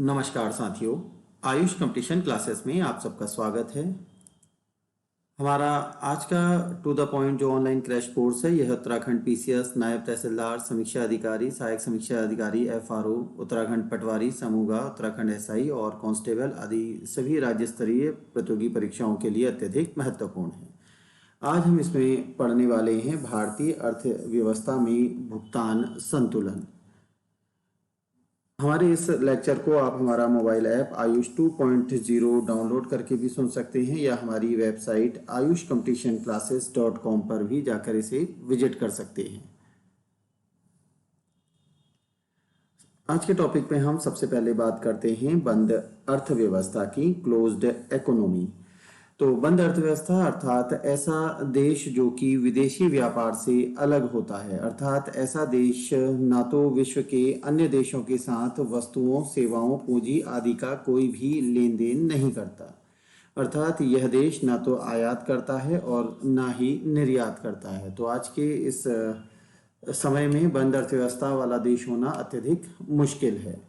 नमस्कार साथियों, Ayush competition classes में आप सबका स्वागत है। हमारा आज का टू द पॉइंट जो ऑनलाइन क्रैश कोर्स है, यह उत्तराखंड पीसीएस, नायब तहसीलदार, समीक्षा अधिकारी, सहायक समीक्षा अधिकारी, एफआरओ, उत्तराखंड पटवारी, समूगा, उत्तराखंड एसआई और कांस्टेबल आदि सभी राज्य स्तरीय प्रतियोगी परीक्षाओं के लिए अत्यधिक महत्वपूर्ण है। आज हम इसमें पढ़ने वाले हैं भारतीय अर्थव्यवस्था में भुगतान संतुलन। हमारे इस लेक्चर को आप हमारा मोबाइल ऐप आयुष 2.0 डाउनलोड करके भी सुन सकते हैं या हमारी वेबसाइट ayushcompetitionclasses.com पर भी जाकर इसे विजिट कर सकते हैं। आज के टॉपिक में हम सबसे पहले बात करते हैं बंद अर्थव्यवस्था की, क्लोज्ड इकोनॉमी। तो बंद अर्थव्यवस्था अर्थात ऐसा देश जो कि विदेशी व्यापार से अलग होता है, अर्थात ऐसा देश ना तो विश्व के अन्य देशों के साथ वस्तुओं, सेवाओं, पूंजी आदि का कोई भी लेन देन नहीं करता, अर्थात यह देश ना तो आयात करता है और ना ही निर्यात करता है। तो आज के इस समय में बंद अर्थव्यवस्था वाला देश होना अत्यधिक मुश्किल है।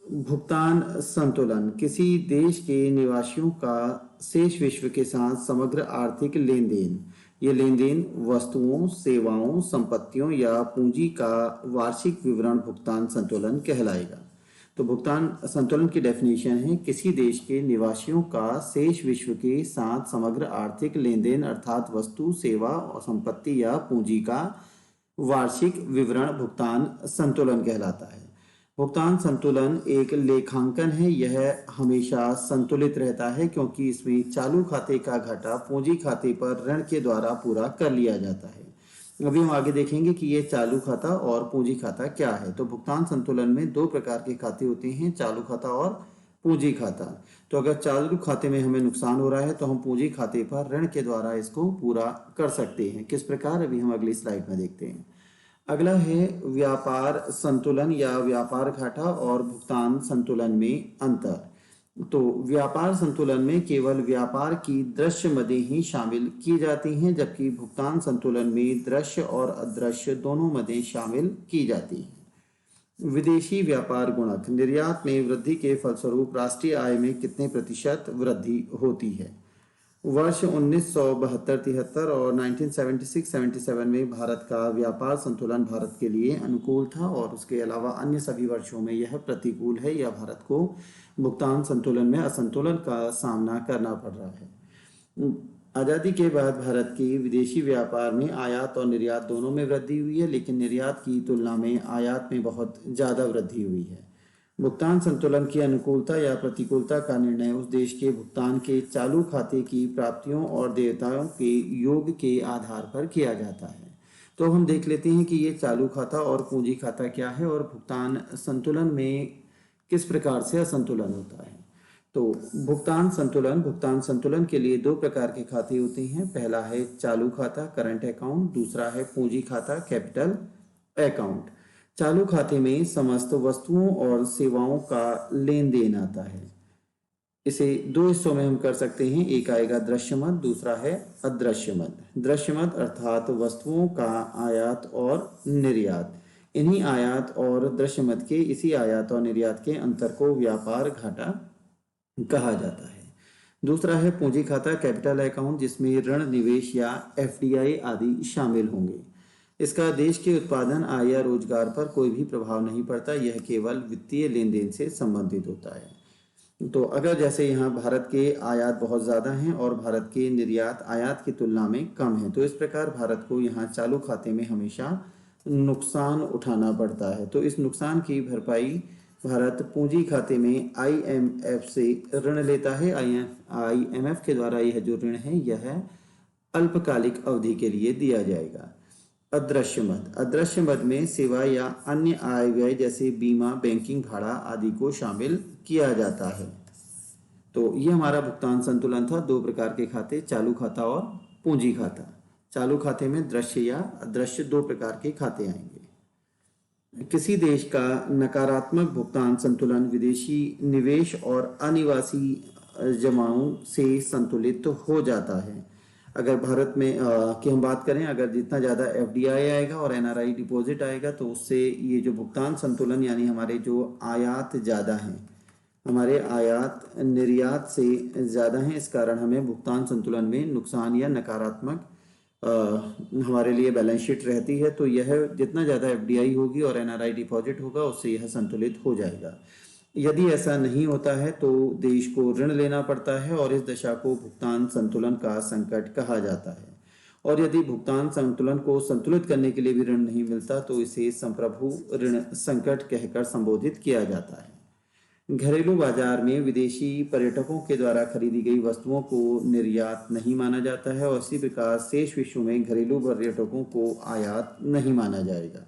भुगतान संतुलन किसी देश के निवासियों का शेष विश्व के साथ समग्र आर्थिक लेन देन। ये लेन देन वस्तुओं, सेवाओं, संपत्तियों या पूंजी का वार्षिक विवरण भुगतान संतुलन कहलाएगा। तो भुगतान संतुलन की डेफिनेशन है किसी देश के निवासियों का शेष विश्व के साथ समग्र आर्थिक लेन देन अर्थात वस्तु, सेवा और संपत्ति या पूंजी का वार्षिक विवरण भुगतान संतुलन कहलाता है। भुगतान संतुलन एक लेखांकन है। यह हमेशा संतुलित रहता है क्योंकि इसमें चालू खाते का घाटा पूंजी खाते पर ऋण के द्वारा पूरा कर लिया जाता है। अभी हम आगे देखेंगे कि ये चालू खाता और पूंजी खाता क्या है। तो भुगतान संतुलन में दो प्रकार के खाते होते हैं, चालू खाता और पूंजी खाता। तो अगर चालू खाते में हमें नुकसान हो रहा है तो हम पूंजी खाते पर ऋण के द्वारा इसको पूरा कर सकते हैं। किस प्रकार, अभी हम अगली स्लाइड में देखते हैं। अगला है व्यापार संतुलन या व्यापार घाटा और भुगतान संतुलन में अंतर। तो व्यापार संतुलन में केवल व्यापार की दृश्य मदें ही शामिल की जाती हैं, जबकि भुगतान संतुलन में दृश्य और अदृश्य दोनों मदें शामिल की जाती हैं। विदेशी व्यापार गुणक, निर्यात में वृद्धि के फलस्वरूप राष्ट्रीय आय में कितने प्रतिशत वृद्धि होती है। वर्ष 1972-73 और 1976-77 में भारत का व्यापार संतुलन भारत के लिए अनुकूल था और उसके अलावा अन्य सभी वर्षों में यह प्रतिकूल है या भारत को भुगतान संतुलन में असंतुलन का सामना करना पड़ रहा है। आज़ादी के बाद भारत की विदेशी व्यापार में आयात और निर्यात दोनों में वृद्धि हुई है, लेकिन निर्यात की तुलना में आयात में बहुत ज़्यादा वृद्धि हुई है। भुगतान संतुलन की अनुकूलता या प्रतिकूलता का निर्णय उस देश के भुगतान के चालू खाते की प्राप्तियों और देयताओं के योग के आधार पर किया जाता है। तो हम देख लेते हैं कि ये चालू खाता और पूंजी खाता क्या है और भुगतान संतुलन में किस प्रकार से असंतुलन होता है। तो भुगतान संतुलन के लिए दो प्रकार के खाते होते हैं। पहला है चालू खाता, करंट अकाउंट। दूसरा है पूंजी खाता, कैपिटल अकाउंट। चालू खाते में समस्त वस्तुओं और सेवाओं का लेन देन आता है। इसे दो हिस्सों में हम कर सकते हैं, एक आएगा दृश्य मद, दूसरा है अदृश्य मद। दृश्य मद अर्थात वस्तुओं का आयात और निर्यात। इन्हीं आयात और दृश्य मद के इसी आयात और निर्यात के अंतर को व्यापार घाटा कहा जाता है। दूसरा है पूंजी खाता, कैपिटल अकाउंट, जिसमें ऋण, निवेश या एफडीआई आदि शामिल होंगे। इसका देश के उत्पादन, आय या रोजगार पर कोई भी प्रभाव नहीं पड़ता, यह केवल वित्तीय लेन देन से संबंधित होता है। तो अगर जैसे यहाँ भारत के आयात बहुत ज़्यादा हैं और भारत के निर्यात आयात की तुलना में कम है, तो इस प्रकार भारत को यहाँ चालू खाते में हमेशा नुकसान उठाना पड़ता है। तो इस नुकसान की भरपाई भारत पूंजी खाते में आईएमएफ से ऋण लेता है। आईएमएफ के द्वारा यह जो ऋण है यह अल्पकालिक अवधि के लिए दिया जाएगा। अदृश्य मद में सेवा या अन्य आय व्यय जैसे बीमा, बैंकिंग भाड़ा आदि को शामिल किया जाता है। तो ये हमारा भुगतान संतुलन था। दो प्रकार के खाते, चालू खाता और पूंजी खाता। चालू खाते में दृश्य या अदृश्य दो प्रकार के खाते आएंगे। किसी देश का नकारात्मक भुगतान संतुलन विदेशी निवेश और अनिवासी जमाओं से संतुलित हो जाता है। अगर भारत में की हम बात करें, अगर जितना ज़्यादा एफडीआई आएगा और एनआरआई डिपॉजिट आएगा तो उससे ये जो भुगतान संतुलन यानी हमारे जो आयात ज़्यादा हैं हमारे आयात निर्यात से ज़्यादा हैं। इस कारण हमें भुगतान संतुलन में नुकसान या नकारात्मक हमारे लिए बैलेंस शीट रहती है। तो यह जितना ज़्यादा एफडीआई होगी और एनआरआई डिपॉजिट होगा उससे यह संतुलित हो जाएगा। यदि ऐसा नहीं होता है तो देश को ऋण लेना पड़ता है और इस दशा को भुगतान संतुलन का संकट कहा जाता है। और यदि भुगतान संतुलन को संतुलित करने के लिए भी ऋण नहीं मिलता तो इसे संप्रभु ऋण संकट कहकर संबोधित किया जाता है। घरेलू बाजार में विदेशी पर्यटकों के द्वारा खरीदी गई वस्तुओं को निर्यात नहीं माना जाता है और इसी प्रकार शेष विश्व में घरेलू पर्यटकों को आयात नहीं माना जाएगा।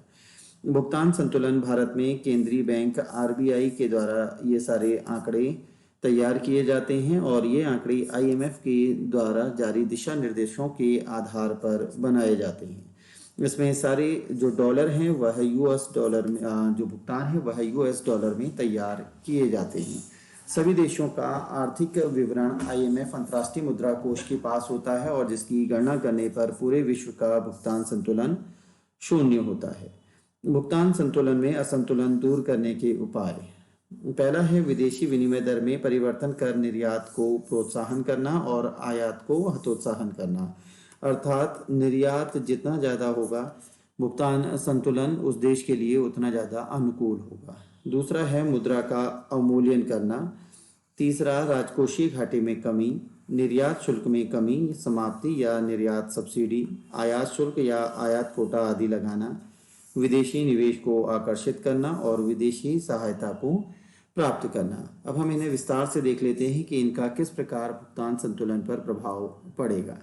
भुगतान संतुलन भारत में केंद्रीय बैंक आरबीआई के द्वारा ये सारे आंकड़े तैयार किए जाते हैं और ये आंकड़े आईएमएफ के द्वारा जारी दिशा निर्देशों के आधार पर बनाए जाते हैं। इसमें सारे जो डॉलर हैं वह यूएस डॉलर में जो भुगतान है वह यूएस डॉलर में तैयार किए जाते हैं। सभी देशों का आर्थिक विवरण आईएमएफ अंतर्राष्ट्रीय मुद्रा कोष के पास होता है और जिसकी गणना करने पर पूरे विश्व का भुगतान संतुलन शून्य होता है। भुगतान संतुलन में असंतुलन दूर करने के उपाय। पहला है विदेशी विनिमय दर में परिवर्तन कर निर्यात को प्रोत्साहन करना और आयात को हतोत्साहन करना। अर्थात निर्यात जितना ज़्यादा होगा भुगतान संतुलन उस देश के लिए उतना ज़्यादा अनुकूल होगा। दूसरा है मुद्रा का अवमूल्यन करना। तीसरा राजकोषीय घाटे में कमी, निर्यात शुल्क में कमी समाप्ति या निर्यात सब्सिडी, आयात शुल्क या आयात कोटा आदि लगाना, विदेशी निवेश को आकर्षित करना और विदेशी सहायता को प्राप्त करना। अब हम इन्हें विस्तार से देख लेते हैं कि इनका किस प्रकार भुगतान संतुलन पर प्रभाव पड़ेगा।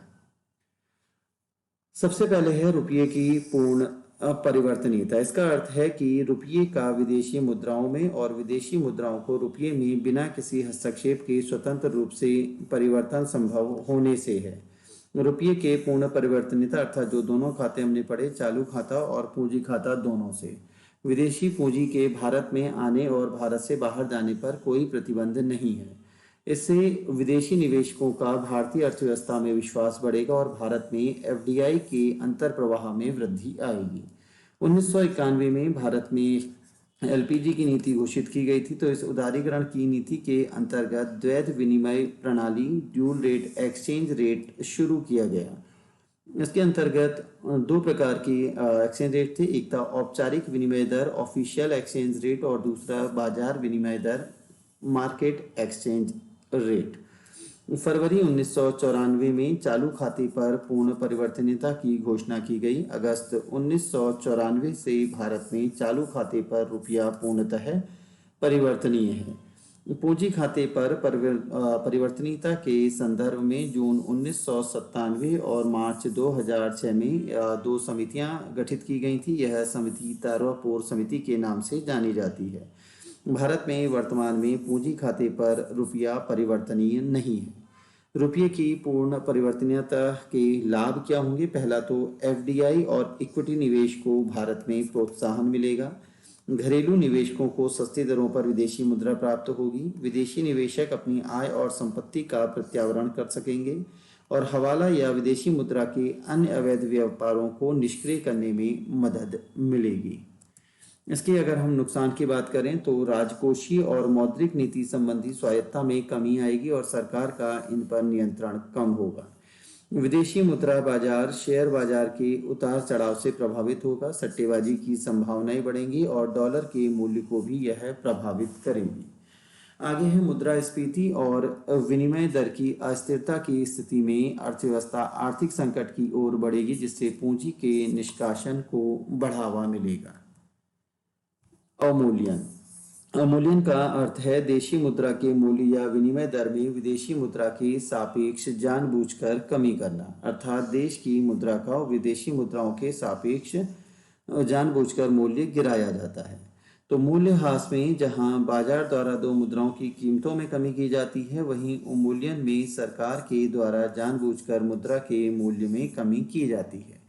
सबसे पहले है रुपये की पूर्ण अपरिवर्तनीयता। इसका अर्थ है कि रुपये का विदेशी मुद्राओं में और विदेशी मुद्राओं को रुपये में बिना किसी हस्तक्षेप के स्वतंत्र रूप से परिवर्तन संभव होने से है। रुपये के पूर्ण परिवर्तनीयता अर्थात जो दोनों खाते हमने पढ़े, चालू खाता और पूंजी खाता, दोनों से विदेशी पूंजी के भारत में आने और भारत से बाहर जाने पर कोई प्रतिबंध नहीं है। इससे विदेशी निवेशकों का भारतीय अर्थव्यवस्था में विश्वास बढ़ेगा और भारत में एफडीआई के अंतर प्रवाह में वृद्धि आएगी। 1991 में भारत में एलपीजी की नीति घोषित की गई थी। तो इस उदारीकरण की नीति के अंतर्गत द्वैध विनिमय प्रणाली ड्यूल रेट एक्सचेंज रेट शुरू किया गया। इसके अंतर्गत दो प्रकार की एक्सचेंज रेट थे। एक था औपचारिक विनिमय दर ऑफिशियल एक्सचेंज रेट और दूसरा बाजार विनिमय दर मार्केट एक्सचेंज रेट। फरवरी 1994 में चालू खाते पर पूर्ण परिवर्तनीयता की घोषणा की गई। अगस्त 1994 से भारत में चालू खाते पर रुपया पूर्णतः परिवर्तनीय है। पूंजी खाते पर परिवर्तनीयता के संदर्भ में जून 1997 और मार्च 2006 में दो समितियां गठित की गई थी। यह समिति तारापुर समिति के नाम से जानी जाती है। भारत में वर्तमान में पूंजी खाते पर रुपया परिवर्तनीय नहीं है। रुपये की पूर्ण परिवर्तनीयता के लाभ क्या होंगे? पहला तो एफडीआई और इक्विटी निवेश को भारत में प्रोत्साहन मिलेगा। घरेलू निवेशकों को सस्ती दरों पर विदेशी मुद्रा प्राप्त होगी। विदेशी निवेशक अपनी आय और संपत्ति का प्रत्यावर्तन कर सकेंगे और हवाला या विदेशी मुद्रा के अन्य अवैध व्यापारों को निष्क्रिय करने में मदद मिलेगी। इसकी अगर हम नुकसान की बात करें तो राजकोषीय और मौद्रिक नीति संबंधी स्वायत्तता में कमी आएगी और सरकार का इन पर नियंत्रण कम होगा। विदेशी मुद्रा बाजार शेयर बाजार के उतार चढ़ाव से प्रभावित होगा। सट्टेबाजी की संभावनाएं बढ़ेंगी और डॉलर के मूल्य को भी यह प्रभावित करेगी। आगे है मुद्रास्फीति और विनिमय दर की अस्थिरता की स्थिति में अर्थव्यवस्था आर्थिक संकट की ओर बढ़ेगी, जिससे पूंजी के निष्कासन को बढ़ावा मिलेगा। अवमूल्यन। अवमूल्यन का अर्थ है देशी मुद्रा के मूल्य या विनिमय दर में विदेशी मुद्रा के सापेक्ष जानबूझकर कमी करना। अर्थात देश की मुद्रा का विदेशी मुद्राओं के सापेक्ष जानबूझकर मूल्य गिराया जाता है। तो मूल्यह्रास में जहां बाजार द्वारा दो मुद्राओं की कीमतों में कमी की जाती है, वहीं अवमूल्यन में सरकार के द्वारा जानबूझकर मुद्रा के मूल्य में कमी की जाती है।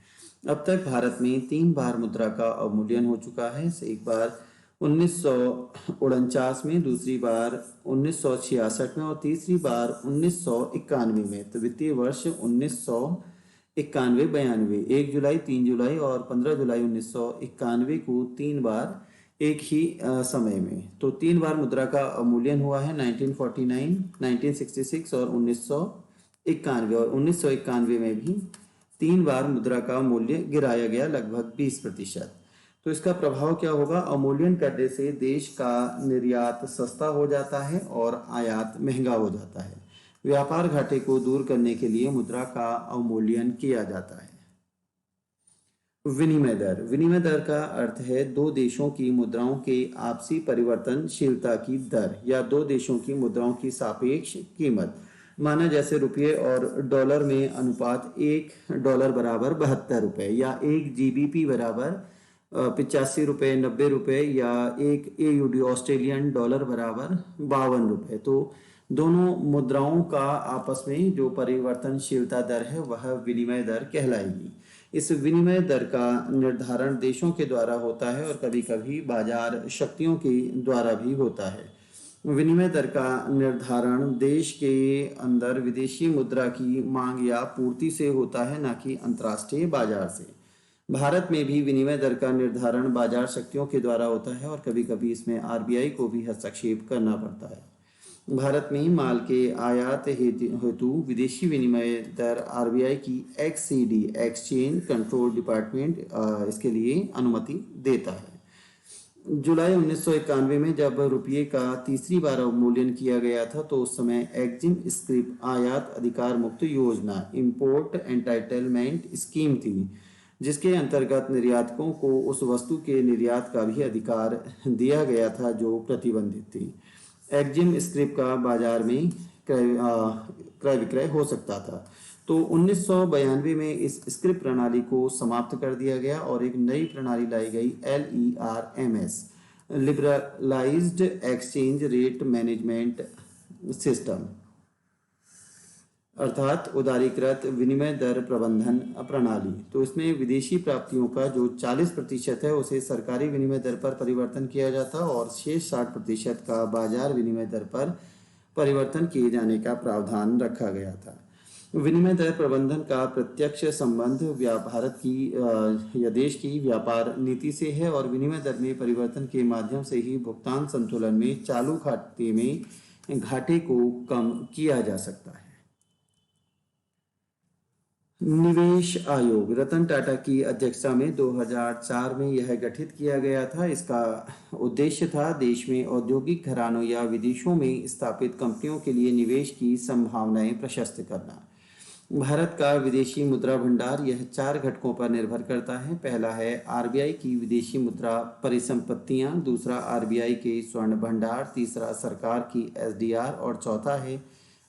अब तक भारत में 3 बार मुद्रा का अवमूल्यन हो चुका है। एक बार 1949 में, दूसरी बार 1966 में और तीसरी बार 1991 में। तो वित्तीय वर्ष 1991-92 1 जुलाई, 3 जुलाई और 15 जुलाई 1991 को 3 बार एक ही समय में। तो 3 बार मुद्रा का अवमूल्यन हुआ है, 1949, 1966 और 1991। और 1991 में भी 3 बार मुद्रा का मूल्य गिराया गया, लगभग 20%। तो इसका प्रभाव क्या होगा? अवमूल्यन करने से देश का निर्यात सस्ता हो जाता है और आयात महंगा हो जाता है। व्यापार घाटे को दूर करने के लिए मुद्रा का अवमूल्यन किया जाता है। विनिमय दर का अर्थ है दो देशों की मुद्राओं के आपसी परिवर्तनशीलता की दर या दो देशों की मुद्राओं की सापेक्ष कीमत। माना जैसे रुपये और डॉलर में अनुपात, $1 बराबर ₹72 या 1 GBP बराबर 85 रुपये, 90 रुपये या 1 AUD ऑस्ट्रेलियन डॉलर बराबर ₹52। तो दोनों मुद्राओं का आपस में जो परिवर्तनशीलता दर है वह विनिमय दर कहलाएगी। इस विनिमय दर का निर्धारण देशों के द्वारा होता है और कभी कभी बाजार शक्तियों के द्वारा भी होता है। विनिमय दर का निर्धारण देश के अंदर विदेशी मुद्रा की मांग या पूर्ति से होता है, ना कि अंतर्राष्ट्रीय बाजार से। भारत में भी विनिमय दर का निर्धारण बाजार शक्तियों के द्वारा होता है और कभी कभी इसमें आरबीआई को भी हस्तक्षेप करना पड़ता है। भारत में माल के आयात हेतु विदेशी विनिमय दर आरबीआई की एक्ससीडी एक्सचेंज कंट्रोल डिपार्टमेंट इसके लिए अनुमति देता है। जुलाई 1991 में जब रुपये का तीसरी बार अवमूल्यन किया गया था तो उस समय एक्जिम स्क्रिप आयात अधिकार मुक्त योजना इम्पोर्ट एंटाइटलमेंट स्कीम थी, जिसके अंतर्गत निर्यातकों को उस वस्तु के निर्यात का भी अधिकार दिया गया था जो प्रतिबंधित थी। एक्जिम स्क्रिप का बाजार में क्रय विक्रय हो सकता था। तो 1992 में इस स्क्रिप प्रणाली को समाप्त कर दिया गया और एक नई प्रणाली लाई गई, LERMS, liberalised exchange rate management system, अर्थात उदारीकृत विनिमय दर प्रबंधन प्रणाली। तो इसमें विदेशी प्राप्तियों का जो 40% है उसे सरकारी विनिमय दर पर परिवर्तन किया जाता और शेष 60% का बाजार विनिमय दर पर परिवर्तन किए जाने का प्रावधान रखा गया था। विनिमय दर प्रबंधन का प्रत्यक्ष संबंध भारत की या देश की व्यापार नीति से है और विनिमय दर में परिवर्तन के माध्यम से ही भुगतान संतुलन में चालू खाते में घाटे को कम किया जा सकता है। निवेश आयोग रतन टाटा की अध्यक्षता में 2004 में यह गठित किया गया था। इसका उद्देश्य था देश में औद्योगिक घरानों या विदेशों में स्थापित कंपनियों के लिए निवेश की संभावनाएं प्रशस्त करना। भारत का विदेशी मुद्रा भंडार यह 4 घटकों पर निर्भर करता है। पहला है आरबीआई की विदेशी मुद्रा परिसंपत्तियां, दूसरा आरबीआई के स्वर्ण भंडार, तीसरा सरकार की एसडीआर और चौथा है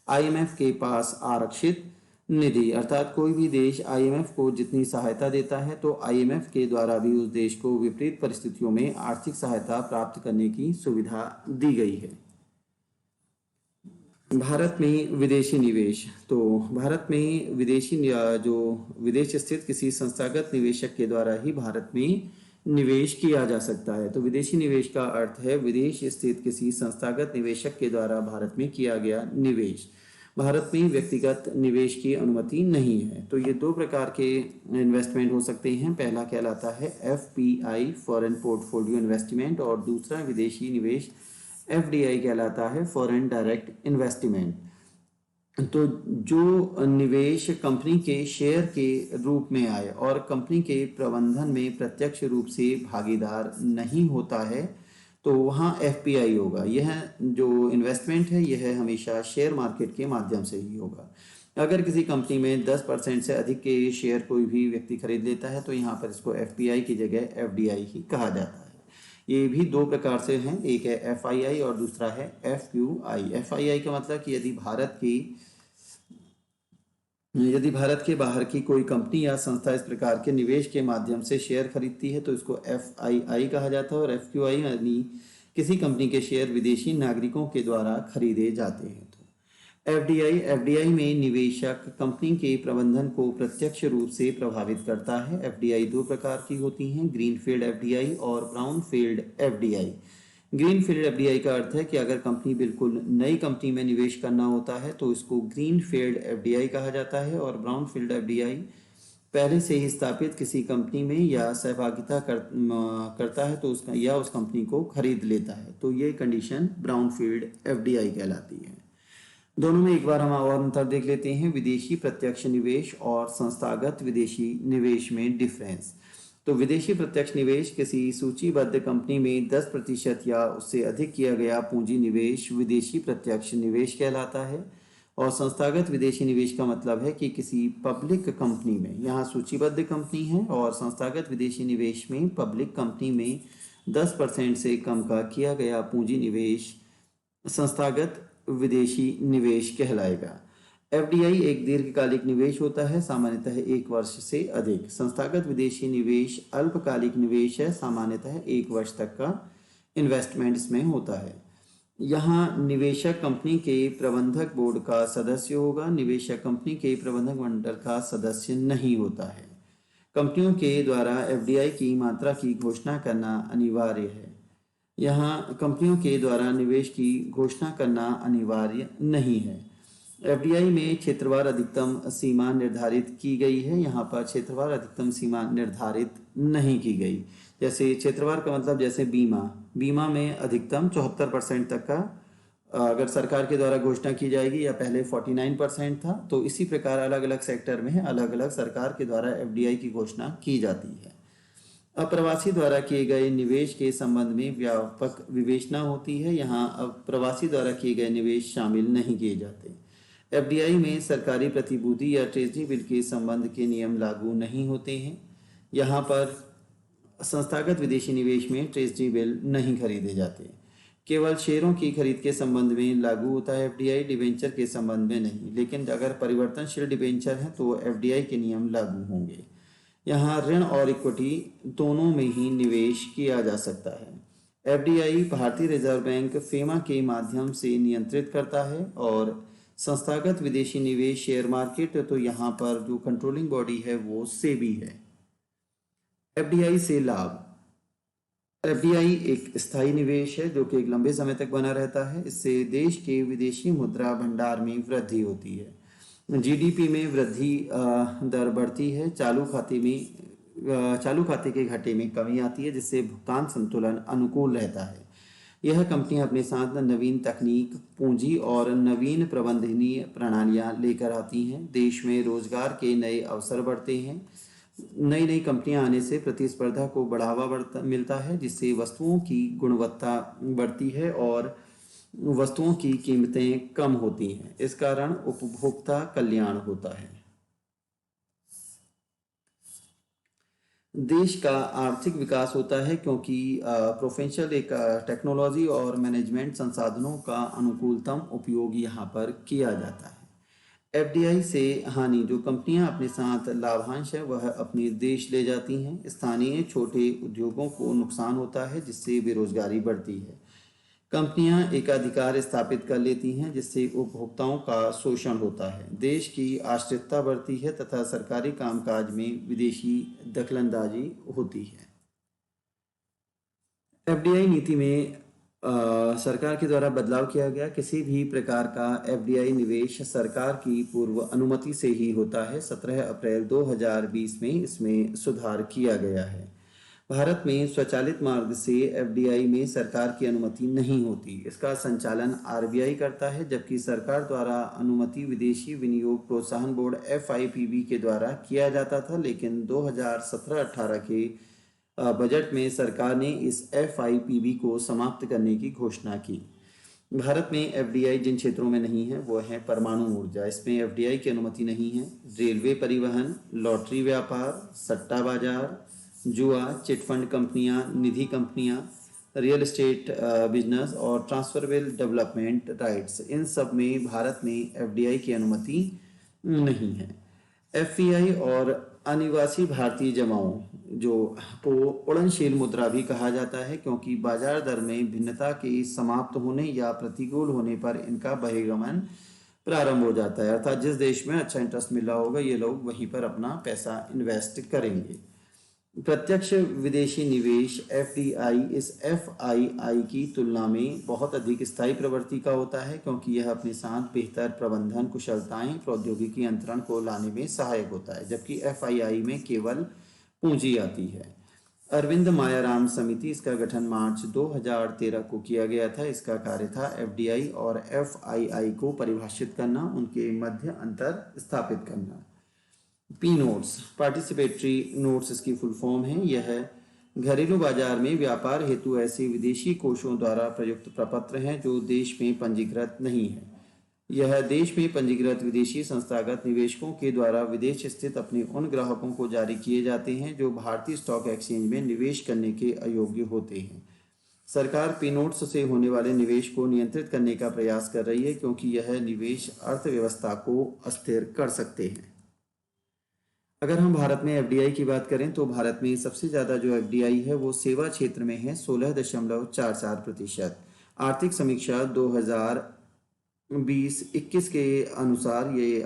आईएमएफ के पास आरक्षित निधि। अर्थात कोई भी देश आईएमएफ को जितनी सहायता देता है तो आईएमएफ के द्वारा भी उस देश को विपरीत परिस्थितियों में आर्थिक सहायता प्राप्त करने की सुविधा दी गई है। भारत में विदेशी निवेश, तो भारत में जो विदेश स्थित किसी संस्थागत निवेशक के द्वारा ही भारत में निवेश किया जा सकता है। तो विदेशी निवेश का अर्थ है विदेश स्थित किसी संस्थागत निवेशक के द्वारा भारत में किया गया निवेश। भारत में व्यक्तिगत निवेश की अनुमति नहीं है। तो ये 2 प्रकार के इन्वेस्टमेंट हो सकते हैं। पहला कहलाता है एफपीआई, फॉरेन पोर्टफोलियो इन्वेस्टमेंट, और दूसरा विदेशी निवेश एफडीआई कहलाता है, फॉरेन डायरेक्ट इन्वेस्टमेंट। तो जो निवेश कंपनी के शेयर के रूप में आए और कंपनी के प्रबंधन में प्रत्यक्ष रूप से भागीदार नहीं होता है तो वहाँ एफपीआई होगा। यह जो इन्वेस्टमेंट है यह हमेशा शेयर मार्केट के माध्यम से ही होगा। अगर किसी कंपनी में 10% से अधिक के शेयर कोई भी व्यक्ति खरीद लेता है तो यहाँ पर इसको एफपीआई की जगह एफडीआई ही कहा जाता है। ये भी 2 प्रकार से हैं, एक है एफआईआई और दूसरा है एफक्यूआई। एफआईआई का मतलब कि यदि भारत के बाहर की कोई कंपनी या संस्था इस प्रकार के निवेश के माध्यम से शेयर खरीदती है तो इसको एफआईआई कहा जाता है। और एफक्यूआई यानी किसी कंपनी के शेयर विदेशी नागरिकों के द्वारा खरीदे जाते हैं। तो एफडीआई में निवेशक कंपनी के प्रबंधन को प्रत्यक्ष रूप से प्रभावित करता है। एफडीआई 2 प्रकार की होती हैं, ग्रीनफील्ड एफडीआई और ब्राउनफील्ड एफडीआई। ग्रीनफील्ड एफडीआई का अर्थ है कि अगर कंपनी बिल्कुल नई कंपनी में निवेश करना होता है तो इसको ग्रीनफील्ड एफडीआई कहा जाता है। और ब्राउनफील्ड एफडीआई पहले से ही स्थापित किसी कंपनी में या सहभागिता करता है तो उसका या उस कंपनी को खरीद लेता है, तो ये कंडीशन ब्राउनफील्ड एफडीआई कहलाती है। दोनों में एक बार हम और अंतर देख लेते हैं, विदेशी प्रत्यक्ष निवेश और संस्थागत विदेशी निवेश में डिफरेंस। तो विदेशी प्रत्यक्ष निवेश किसी सूचीबद्ध कंपनी में 10% या उससे अधिक किया गया पूंजी निवेश विदेशी प्रत्यक्ष निवेश कहलाता है। और संस्थागत विदेशी निवेश का मतलब है कि किसी पब्लिक कंपनी में, यहाँ सूचीबद्ध कंपनी है, और संस्थागत विदेशी निवेश में पब्लिक कंपनी में 10% से कम का किया गया पूंजी निवेश संस्थागत विदेशी निवेश कहलाएगा। एफडीआई एक दीर्घकालिक निवेश होता है, सामान्यतः 1 वर्ष से अधिक। संस्थागत विदेशी निवेश अल्पकालिक निवेश है, सामान्यतः 1 वर्ष तक का इन्वेस्टमेंट इसमें होता है। यहाँ निवेशक कंपनी के प्रबंधक बोर्ड का सदस्य होगा, निवेशक कंपनी के प्रबंधक मंडल का सदस्य नहीं होता है। कंपनियों के द्वारा एफडीआई की मात्रा की घोषणा करना अनिवार्य है। यहाँ कंपनियों के द्वारा निवेश की घोषणा करना अनिवार्य नहीं है। एफडीआई में क्षेत्रवार अधिकतम सीमा निर्धारित की गई है, यहाँ पर क्षेत्रवार अधिकतम सीमा निर्धारित नहीं की गई। जैसे क्षेत्रवार का मतलब जैसे बीमा में अधिकतम 74% तक का अगर सरकार के द्वारा घोषणा की जाएगी, या पहले 49% था, तो इसी प्रकार अलग अलग सेक्टर में अलग अलग सरकार के द्वारा एफडीआई की घोषणा की जाती है। अप्रवासी द्वारा किए गए निवेश के संबंध में व्यापक विवेचना होती है, यहाँ अप्रवासी द्वारा किए गए निवेश शामिल नहीं किए जाते। एफडीआई में सरकारी प्रतिभूति या ट्रेजरी बिल के संबंध के नियम लागू नहीं होते हैं। यहाँ पर संस्थागत विदेशी निवेश में ट्रेजरी बिल नहीं खरीदे जाते, केवल शेयरों की खरीद के संबंध में लागू होता है एफडीआई, डिबेंचर के संबंध में नहीं। लेकिन अगर परिवर्तनशील डिबेंचर हैं तो एफडीआई के नियम लागू होंगे। यहाँ ऋण और इक्विटी दोनों में ही निवेश किया जा सकता है। एफडीआई भारतीय रिजर्व बैंक फेमा के माध्यम से नियंत्रित करता है। और संस्थागत विदेशी निवेश शेयर मार्केट, तो यहाँ पर जो कंट्रोलिंग बॉडी है वो सेबी है। एफडीआई से लाभ। एफडीआई एक स्थायी निवेश है जो कि एक लंबे समय तक बना रहता है। इससे देश के विदेशी मुद्रा भंडार में वृद्धि होती है, जीडीपी में वृद्धि दर बढ़ती है, चालू खाते के घाटे में कमी आती है, जिससे भुगतान संतुलन अनुकूल रहता है। यह कंपनियां अपने साथ नवीन तकनीक, पूंजी और नवीन प्रबंधनीय प्रणालियां लेकर आती हैं। देश में रोजगार के नए अवसर बढ़ते हैं। नई नई कंपनियां आने से प्रतिस्पर्धा को बढ़ावा मिलता है, जिससे वस्तुओं की गुणवत्ता बढ़ती है और वस्तुओं की कीमतें कम होती हैं। इस कारण उपभोक्ता कल्याण होता है। देश का आर्थिक विकास होता है क्योंकि प्रोफेशनल एक टेक्नोलॉजी और मैनेजमेंट संसाधनों का अनुकूलतम उपयोग यहाँ पर किया जाता है। एफडीआई से हानि, जो कंपनियां अपने साथ लाभांश है वह अपने देश ले जाती हैं। स्थानीय छोटे उद्योगों को नुकसान होता है, जिससे बेरोजगारी बढ़ती है। कंपनियां एकाधिकार स्थापित कर लेती हैं, जिससे उपभोक्ताओं का शोषण होता है। देश की आश्रितता बढ़ती है तथा सरकारी कामकाज में विदेशी दखलंदाजी होती है। एफडीआई नीति में सरकार के द्वारा बदलाव किया गया। किसी भी प्रकार का एफडीआई निवेश सरकार की पूर्व अनुमति से ही होता है। 17 अप्रैल 2020 में इसमें सुधार किया गया है। भारत में स्वचालित मार्ग से एफडीआई में सरकार की अनुमति नहीं होती। इसका संचालन आरबीआई करता है, जबकि सरकार द्वारा अनुमति विदेशी विनियोग प्रोत्साहन बोर्ड एफआईपीबी के द्वारा किया जाता था। लेकिन 2017-18 के बजट में सरकार ने इस एफआईपीबी को समाप्त करने की घोषणा की। भारत में एफडीआई जिन क्षेत्रों में नहीं है वो है परमाणु ऊर्जा, इसमें एफडीआई की अनुमति नहीं है। रेलवे परिवहन, लॉटरी व्यापार, सट्टा बाजार, जुआ, चिटफंड कंपनियां, निधि कंपनियां, रियल एस्टेट बिजनेस और ट्रांसफरेबल डेवलपमेंट राइट्स, इन सब में भारत में एफडीआई की अनुमति नहीं है। एफपीआई और अनिवासी भारतीय जमाओं, जो को उड़नशील मुद्रा भी कहा जाता है, क्योंकि बाजार दर में भिन्नता के समाप्त होने या प्रतिकूल होने पर इनका बहिर्गमन प्रारंभ हो जाता है। अर्थात जिस देश में अच्छा इंटरेस्ट मिल रहा होगा ये लोग वहीं पर अपना पैसा इन्वेस्ट करेंगे। प्रत्यक्ष विदेशी निवेश एफडीआई इस एफआईआई की तुलना में बहुत अधिक स्थायी प्रवृत्ति का होता है, क्योंकि यह अपने साथ बेहतर प्रबंधन कुशलताएं प्रौद्योगिकी अंतरण को लाने में सहायक होता है, जबकि एफआईआई में केवल पूंजी आती है। अरविंद मायाराम समिति, इसका गठन मार्च 2013 को किया गया था। इसका कार्य था एफडीआई और एफआईआई को परिभाषित करना, उनके मध्य अंतर स्थापित करना। पी नोट्स, पार्टिसिपेटरी नोट्स इसकी फुल फॉर्म है। यह घरेलू बाजार में व्यापार हेतु ऐसे विदेशी कोषों द्वारा प्रयुक्त प्रपत्र हैं जो देश में पंजीकृत नहीं है। यह देश में पंजीकृत विदेशी संस्थागत निवेशकों के द्वारा विदेश स्थित अपने उन ग्राहकों को जारी किए जाते हैं जो भारतीय स्टॉक एक्सचेंज में निवेश करने के अयोग्य होते हैं। सरकार पी नोट्स से होने वाले निवेश को नियंत्रित करने का प्रयास कर रही है, क्योंकि यह निवेश अर्थव्यवस्था को अस्थिर कर सकते हैं। अगर हम भारत में एफडीआई की बात करें तो भारत में सबसे ज़्यादा जो एफडीआई है वो सेवा क्षेत्र में है, 16.44%। आर्थिक समीक्षा 2020-21 के अनुसार ये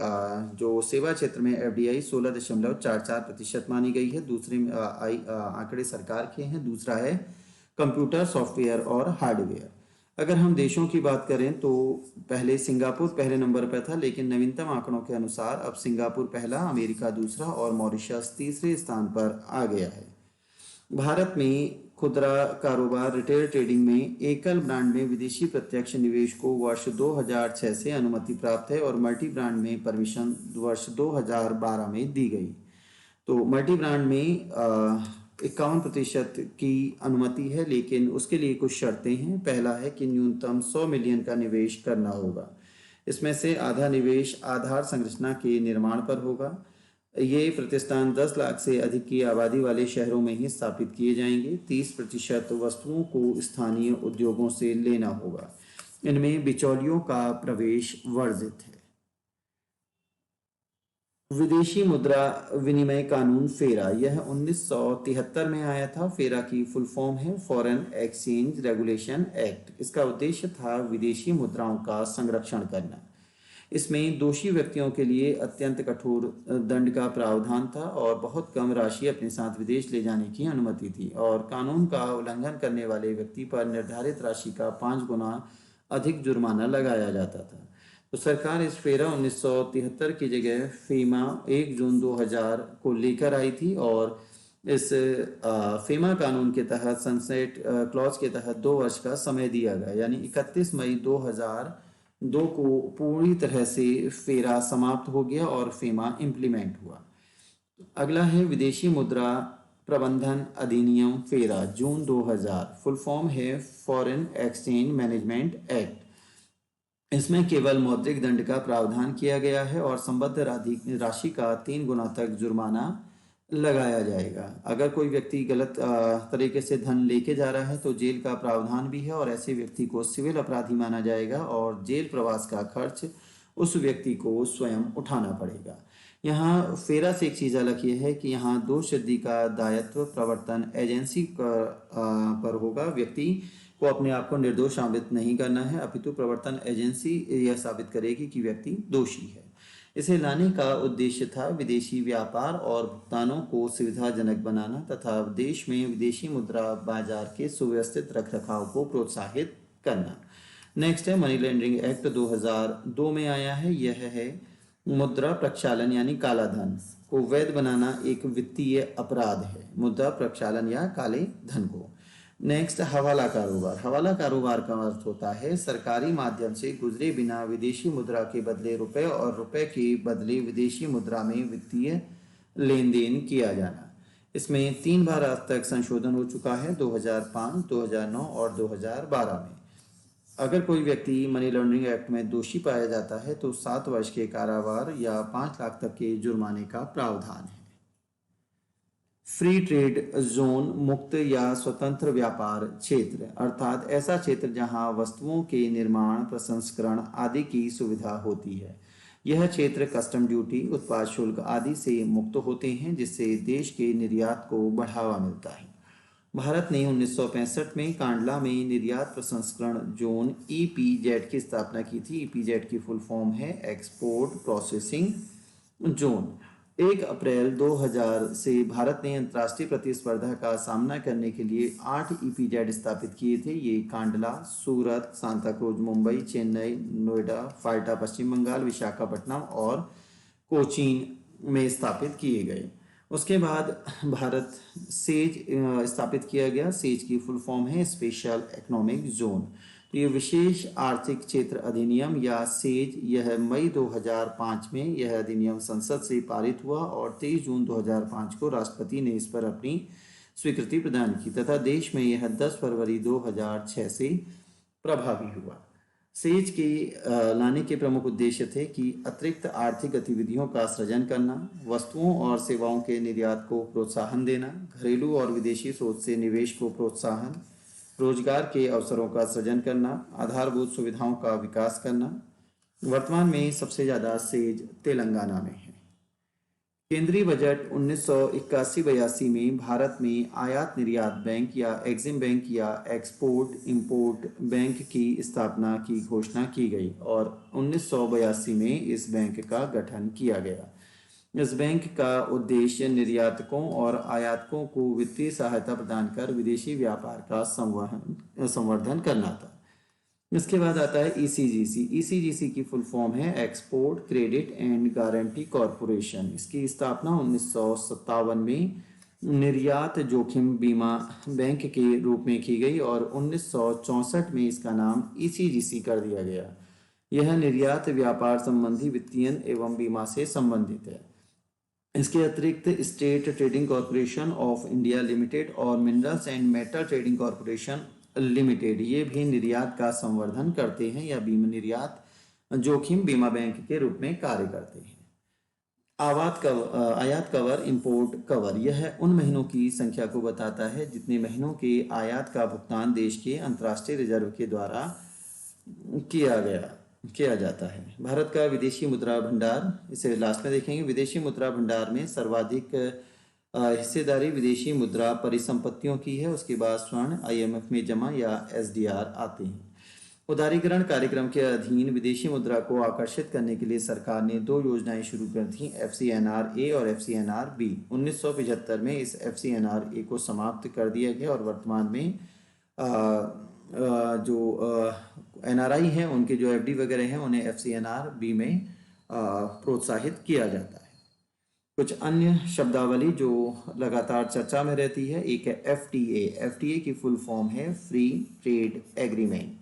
जो सेवा क्षेत्र में एफडीआई 16.44% मानी गई है। दूसरे आंकड़े सरकार के हैं। दूसरा है कंप्यूटर, सॉफ्टवेयर और हार्डवेयर। अगर हम देशों की बात करें तो पहले सिंगापुर पहले नंबर पर था, लेकिन नवीनतम आंकड़ों के अनुसार अब सिंगापुर पहला, अमेरिका दूसरा और मॉरिशस तीसरे स्थान पर आ गया है। भारत में खुदरा कारोबार रिटेल ट्रेडिंग में एकल ब्रांड में विदेशी प्रत्यक्ष निवेश को वर्ष 2006 से अनुमति प्राप्त है और मल्टी ब्रांड में परमिशन वर्ष 2012 में दी गई। तो मल्टी ब्रांड में 51% की अनुमति है, लेकिन उसके लिए कुछ शर्तें हैं। पहला है कि न्यूनतम 100 मिलियन का निवेश करना होगा। इसमें से आधा निवेश आधार संरचना के निर्माण पर होगा। ये प्रतिष्ठान 10 लाख से अधिक की आबादी वाले शहरों में ही स्थापित किए जाएंगे। 30% वस्तुओं को स्थानीय उद्योगों से लेना होगा। इनमें बिचौलियों का प्रवेश वर्जित है। विदेशी मुद्रा विनिमय कानून फेरा, यह 1973 में आया था। फेरा की फुल फॉर्म है फॉरेन एक्सचेंज रेगुलेशन एक्ट। इसका उद्देश्य था विदेशी मुद्राओं का संरक्षण करना। इसमें दोषी व्यक्तियों के लिए अत्यंत कठोर दंड का प्रावधान था और बहुत कम राशि अपने साथ विदेश ले जाने की अनुमति थी, और कानून का उल्लंघन करने वाले व्यक्ति पर निर्धारित राशि का 5 गुना अधिक जुर्माना लगाया जाता था। तो सरकार इस फेरा 1973 की जगह फेमा 1 जून 2000 को लेकर आई थी, और इस फेमा कानून के तहत सनसेट क्लॉज के तहत 2 वर्ष का समय दिया गया, यानी 31 मई 2002 को पूरी तरह से फेरा समाप्त हो गया और फेमा इम्प्लीमेंट हुआ। अगला है विदेशी मुद्रा प्रबंधन अधिनियम फेरा जून 2000। फुल फॉर्म है फॉरेन एक्सचेंज मैनेजमेंट एक्ट। इसमें केवल मौद्रिक दंड का प्रावधान किया गया है और संबद्ध राशि का 3 गुना तक जुर्माना लगाया जाएगा। अगर कोई व्यक्ति गलत तरीके से धन लेके जा रहा है तो जेल का प्रावधान भी है, और ऐसे व्यक्ति को सिविल अपराधी माना जाएगा और जेल प्रवास का खर्च उस व्यक्ति को स्वयं उठाना पड़ेगा। यहाँ फेरा से एक चीज़ अलग ये है कि यहाँ दोष सिद्धि का दायित्व प्रवर्तन एजेंसी पर होगा। व्यक्ति को अपने आप को निर्दोष साबित नहीं करना है, अपितु प्रवर्तन एजेंसी यह साबित करेगी कि व्यक्ति दोषी है। इसे लाने का उद्देश्य था विदेशी व्यापार और भुगतानों को सुविधाजनक बनाना तथा देश में विदेशी मुद्रा बाजार के सुव्यवस्थित रखरखाव को प्रोत्साहित करना। नेक्स्ट है मनी लॉन्ड्रिंग एक्ट 2002 में आया है। यह है मुद्रा प्रक्षालन यानी काला धन को वैध बनाना एक वित्तीय अपराध है, मुद्रा प्रक्षालन या काले धन को। नेक्स्ट हवाला कारोबार। हवाला कारोबार का अर्थ होता है सरकारी माध्यम से गुजरे बिना विदेशी मुद्रा के बदले रुपए और रुपए के बदले विदेशी मुद्रा में वित्तीय लेन देन किया जाना। इसमें 3 बार आज तक संशोधन हो चुका है, 2005, 2009 और 2012 में। अगर कोई व्यक्ति मनी लॉन्ड्रिंग एक्ट में दोषी पाया जाता है तो 7 वर्ष के कारावास या 5 लाख तक के जुर्माने का प्रावधान है। फ्री ट्रेड जोन, मुक्त या स्वतंत्र व्यापार क्षेत्र, अर्थात ऐसा क्षेत्र जहां वस्तुओं के निर्माण, प्रसंस्करण आदि की सुविधा होती है। यह क्षेत्र कस्टम ड्यूटी, उत्पाद शुल्क आदि से मुक्त होते हैं, जिससे देश के निर्यात को बढ़ावा मिलता है। भारत ने 1965 में कांडला में निर्यात प्रसंस्करण जोन ईपीजेड की स्थापना की थी। ईपीजेड की फुल फॉर्म है एक्सपोर्ट प्रोसेसिंग जोन। 1 अप्रैल 2000 से भारत ने अंतर्राष्ट्रीय प्रतिस्पर्धा का सामना करने के लिए 8 ईपीजेड स्थापित किए थे। ये कांडला, सूरत, सांता क्रूज मुंबई, चेन्नई, नोएडा, फाल्टा पश्चिम बंगाल, विशाखापट्टनम और कोचीन में स्थापित किए गए। उसके बाद भारत सेज स्थापित किया गया। सेज की फुल फॉर्म है स्पेशल इकोनॉमिक जोन। तो ये विशेष आर्थिक क्षेत्र अधिनियम या सेज, यह मई 2005 में यह अधिनियम संसद से पारित हुआ और 23 जून 2005 को राष्ट्रपति ने इस पर अपनी स्वीकृति प्रदान की तथा देश में यह 10 फरवरी 2006 से प्रभावी हुआ। सेज के लाने के प्रमुख उद्देश्य थे कि अतिरिक्त आर्थिक गतिविधियों का सृजन करना, वस्तुओं और सेवाओं के निर्यात को प्रोत्साहन देना, घरेलू और विदेशी स्रोत से निवेश को प्रोत्साहन, रोजगार के अवसरों का सृजन करना, आधारभूत सुविधाओं का विकास करना। वर्तमान में सबसे ज़्यादा सेज तेलंगाना में है। केंद्रीय बजट 1981-82 में भारत में आयात निर्यात बैंक या एग्जिम बैंक या एक्सपोर्ट इंपोर्ट बैंक की स्थापना की घोषणा की गई और 1982 में इस बैंक का गठन किया गया। इस बैंक का उद्देश्य निर्यातकों और आयातकों को वित्तीय सहायता प्रदान कर विदेशी व्यापार का संवर्धन करना था। इसके बाद आता है ईसीजीसी। ईसीजीसी की फुल फॉर्म है export credit and guarantee corporation. इसकी स्थापना 1957 में निर्यात जोखिम बीमा बैंक के रूप में की गई और 1964 में इसका नाम ईसीजीसी कर दिया गया। यह निर्यात व्यापार संबंधी वित्तीय एवं बीमा से संबंधित है। इसके अतिरिक्त State Trading Corporation of India Limited और Minerals and Metal Trading Corporation Limited ये भी निर्यात का संवर्धन करते हैं या बीमा निर्यात जोखिम बीमा बैंक के रूप में कार्य करते हैं। आयात कवर इंपोर्ट कवर, यह उन महीनों की संख्या को बताता है जितने महीनों के आयात का भुगतान देश के अंतर्राष्ट्रीय रिजर्व के द्वारा किया जाता है। भारत का विदेशी मुद्रा भंडार, इसे लास्ट में देखेंगे। विदेशी मुद्रा भंडार में सर्वाधिक हिस्सेदारी विदेशी मुद्रा परिसंपत्तियों की है। उसके बाद स्वर्ण, आईएमएफ में जमा या एसडीआर आते हैं। उदारीकरण कार्यक्रम के अधीन विदेशी मुद्रा को आकर्षित करने के लिए सरकार ने 2 योजनाएं शुरू कर दी, FCNR-A और FCNR-B। 1975 में इस FCNR-A को समाप्त कर दिया गया और वर्तमान में जो NRI हैं उनके जो FD वगैरह हैं उन्हें FCNR-B में प्रोत्साहित किया जाता है। कुछ अन्य शब्दावली जो लगातार चर्चा में रहती है, एक है FTA। FTA की फुल फॉर्म है फ्री ट्रेड एग्रीमेंट।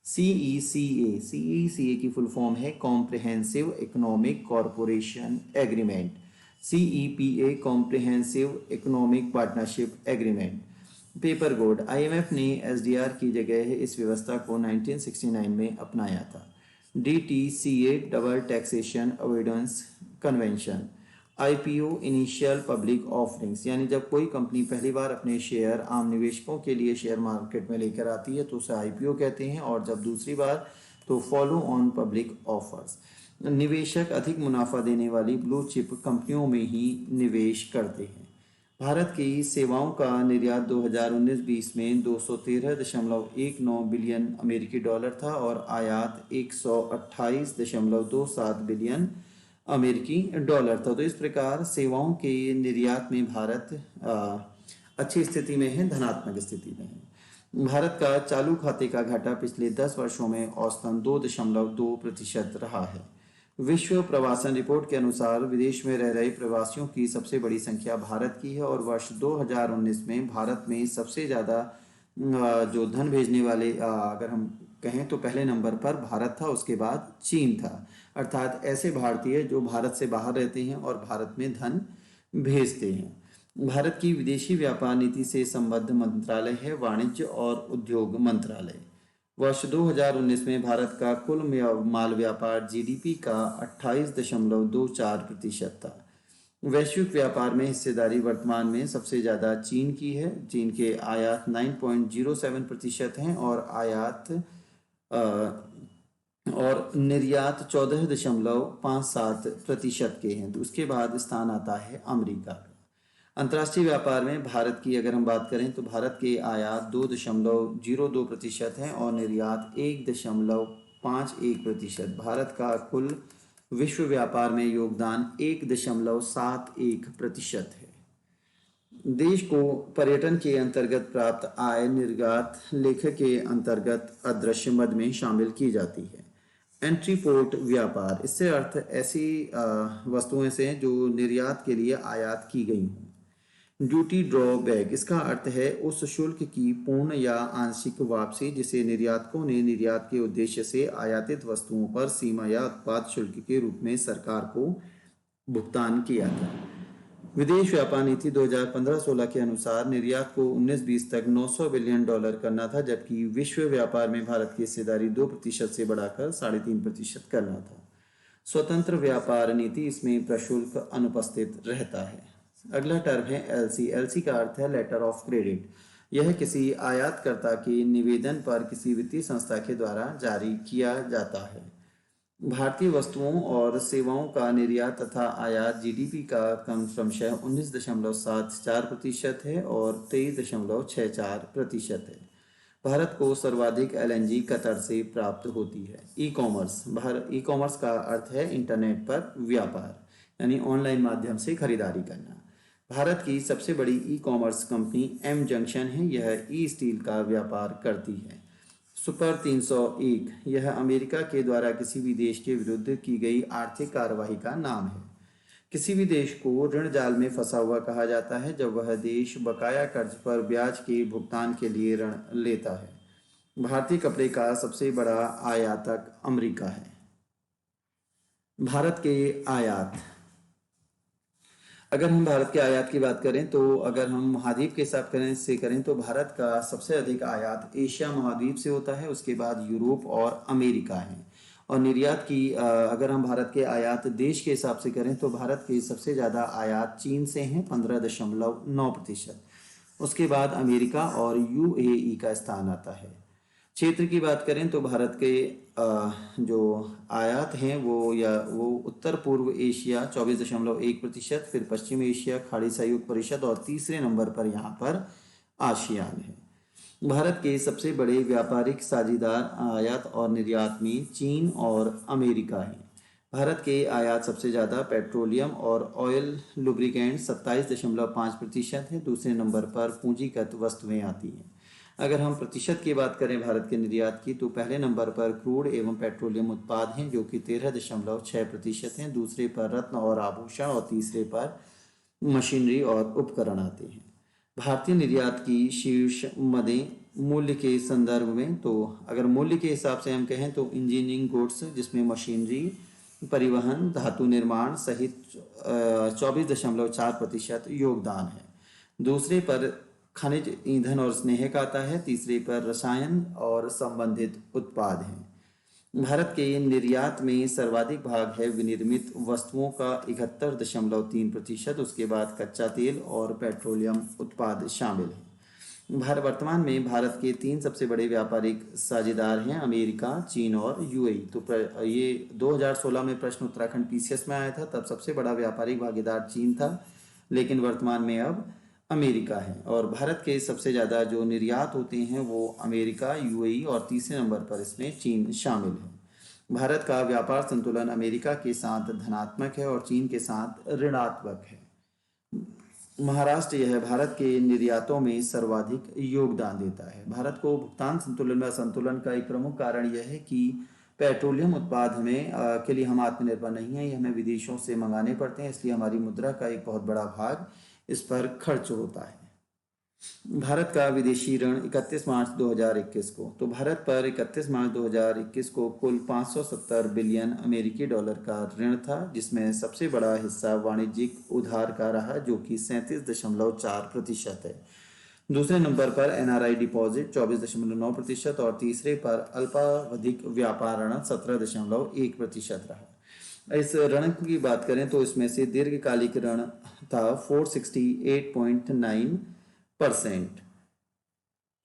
CECA की फुल फॉर्म है comprehensive economic corporation agreement. CEPA comprehensive economic partnership agreement. Paper gold, IMF ने SDR की जगह इस व्यवस्था को 1969 में अपनाया था। DTCA double taxation avoidance convention. IPO initial public offerings, यानी जब कोई कंपनी पहली बार अपने शेयर आम निवेशकों के लिए शेयर मार्केट में लेकर आती है तो उसे IPO कहते हैं और जब दूसरी बार तो फॉलो ऑन पब्लिक ऑफर्स। निवेशक अधिक मुनाफा देने वाली ब्लू चिप कंपनियों में ही निवेश करते हैं। भारत की सेवाओं का निर्यात 2019-20 में 213.19 बिलियन अमेरिकी डॉलर था और आयात 128.27 बिलियन अमेरिकी डॉलर था। तो इस प्रकार सेवाओं के निर्यात में भारत अच्छी स्थिति में है, धनात्मक स्थिति में है। भारत का चालू खाते का घाटा पिछले 10 वर्षों में औसतन 2.2% रहा है। विश्व प्रवासन रिपोर्ट के अनुसार विदेश में रह रहे प्रवासियों की सबसे बड़ी संख्या भारत की है और वर्ष 2019 में भारत में सबसे ज़्यादा जो धन भेजने वाले अगर हम कहें तो पहले नंबर पर भारत था, उसके बाद चीन था। अर्थात ऐसे भारतीय जो भारत से बाहर रहते हैं और भारत में धन भेजते हैं। भारत की विदेशी व्यापार नीति से संबद्ध मंत्रालय है वाणिज्य और उद्योग मंत्रालय। वर्ष 2019 में भारत का कुल माल व्यापार GDP का 28.24% था। वैश्विक व्यापार में हिस्सेदारी वर्तमान में सबसे ज़्यादा चीन की है। चीन के आयात 9.07% हैं और निर्यात 14.57% के हैं। उसके बाद स्थान आता है अमेरिका का। अंतर्राष्ट्रीय व्यापार में भारत की अगर हम बात करें तो भारत के आयात 2.02% हैं और निर्यात 1.51%। भारत का कुल विश्व व्यापार में योगदान 1.71% है। देश को पर्यटन के अंतर्गत प्राप्त आय निर्यात लेखा के अंतर्गत अदृश्य मद में शामिल की जाती है। एंट्री पोर्ट व्यापार, इससे अर्थ ऐसी वस्तुएं से जो निर्यात के लिए आयात की गई हों। ड्यूटी ड्रॉबैक, इसका अर्थ है उस शुल्क की पूर्ण या आंशिक वापसी जिसे निर्यातकों ने निर्यात के उद्देश्य से आयातित वस्तुओं पर सीमा या उत्पाद शुल्क के रूप में सरकार को भुगतान किया था। विदेश व्यापार नीति 2015-16 के अनुसार निर्यात को 19-20 तक $900 बिलियन करना था, जबकि विश्व व्यापार में भारत की हिस्सेदारी 2% से बढ़ाकर 3.5% करना था। स्वतंत्र व्यापार नीति, इसमें प्रशुल्क अनुपस्थित रहता है। अगला टर्म है एलसी। एलसी का अर्थ है लेटर ऑफ क्रेडिट। यह किसी आयातकर्ता के निवेदन पर किसी वित्तीय संस्था के द्वारा जारी किया जाता है। भारतीय वस्तुओं और सेवाओं का निर्यात तथा आयात जीडीपी का क्रमशः 19.74% है और 23.64% है। भारत को सर्वाधिक एलएनजी कतर से प्राप्त होती है। ई कॉमर्स, ई कॉमर्स का अर्थ है इंटरनेट पर व्यापार, यानी ऑनलाइन माध्यम से खरीदारी करना। भारत की सबसे बड़ी e commerce company M Junction है। यह ई स्टील का व्यापार करती है। सुपर 301, यह अमेरिका के द्वारा किसी भी देश के विरुद्ध की गई आर्थिक कार्यवाही का नाम है। किसी भी देश को ऋण जाल में फंसा हुआ कहा जाता है जब वह देश बकाया कर्ज पर ब्याज के भुगतान के लिए ऋण लेता है। भारतीय कपड़े का सबसे बड़ा आयातक अमेरिका है। भारत के आयात, अगर हम भारत के आयात की बात करें तो अगर हम महाद्वीप के हिसाब से करें तो भारत का सबसे अधिक आयात एशिया महाद्वीप से होता है, उसके बाद यूरोप और अमेरिका है। और निर्यात की अगर हम भारत के आयात देश के हिसाब से करें तो भारत के सबसे ज़्यादा आयात चीन से हैं 15.9%। उसके बाद अमेरिका और यूएई का स्थान आता है। क्षेत्र की बात करें तो भारत के जो आयात हैं वो उत्तर पूर्व एशिया 24.1%, फिर पश्चिम एशिया, खाड़ी सहयोग परिषद और तीसरे नंबर पर यहाँ पर आसियान है। भारत के सबसे बड़े व्यापारिक साझेदार आयात और निर्यात में चीन और अमेरिका हैं। भारत के आयात सबसे ज़्यादा पेट्रोलियम और ऑयल लुब्रिकेंट 27.5% है। दूसरे नंबर पर पूंजीगत वस्तुएं आती हैं। अगर हम प्रतिशत की बात करें भारत के निर्यात की तो पहले नंबर पर क्रूड एवं पेट्रोलियम उत्पाद हैं जो कि 13.6% हैं। दूसरे पर रत्न और आभूषण और तीसरे पर मशीनरी और उपकरण आते हैं। भारतीय निर्यात की शीर्ष मदें मूल्य के संदर्भ में, तो अगर मूल्य के हिसाब से हम कहें तो इंजीनियरिंग गुड्स जिसमें मशीनरी, परिवहन, धातु निर्माण सहित 24.4% योगदान है। दूसरे पर खनिज, ईंधन और स्नेहक आता है। तीसरे पर रसायन और संबंधित उत्पाद हैं। भारत के निर्यात में सर्वाधिक भाग है विनिर्मित वस्तुओं का 71.3%। उसके बाद कच्चा तेल और पेट्रोलियम उत्पाद शामिल हैं। वर्तमान में भारत के 3 सबसे बड़े व्यापारिक साझेदार हैं, अमेरिका, चीन और यूएई। तो ये 2016 में प्रश्न उत्तराखंड पीसीएस में आया था, तब सबसे बड़ा व्यापारिक भागीदार चीन था, लेकिन वर्तमान में अब अमेरिका है। और भारत के सबसे ज़्यादा जो निर्यात होते हैं वो अमेरिका, यूएई और तीसरे नंबर पर इसमें चीन शामिल है। भारत का व्यापार संतुलन अमेरिका के साथ धनात्मक है और चीन के साथ ऋणात्मक है। महाराष्ट्र यह भारत के निर्यातों में सर्वाधिक योगदान देता है। भारत को भुगतान संतुलन में असंतुलन का एक प्रमुख कारण यह है कि पेट्रोलियम उत्पाद में के लिए हम आत्मनिर्भर नहीं हैं, ये हमें विदेशों से मंगाने पड़ते हैं, इसलिए हमारी मुद्रा का एक बहुत बड़ा भाग इस पर खर्च होता है। भारत का विदेशी ऋण 31 मार्च 2021 को, तो भारत पर 31 मार्च 2021 को कुल 570 बिलियन अमेरिकी डॉलर का ऋण था, जिसमें सबसे बड़ा हिस्सा वाणिज्यिक उधार का रहा जो कि 37.4% है। दूसरे नंबर पर एनआरआई डिपॉजिट 24.9% और तीसरे पर अल्पावधिक व्यापार ऋण 17.1% रहा। इस ऋण की बात करें तो इसमें से दीर्घकालिक ऋण था 468.9%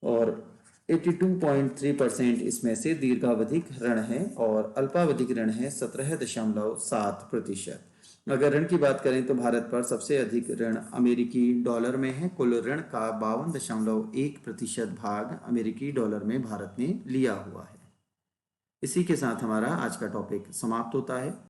और 82.3% इसमें से दीर्घावधिक ऋण है और अल्पावधिक ऋण है 17.7%। अगर ऋण की बात करें तो भारत पर सबसे अधिक ऋण अमेरिकी डॉलर में है। कुल ऋण का 52.1% भाग अमेरिकी डॉलर में भारत ने लिया हुआ है। इसी के साथ हमारा आज का टॉपिक समाप्त होता है।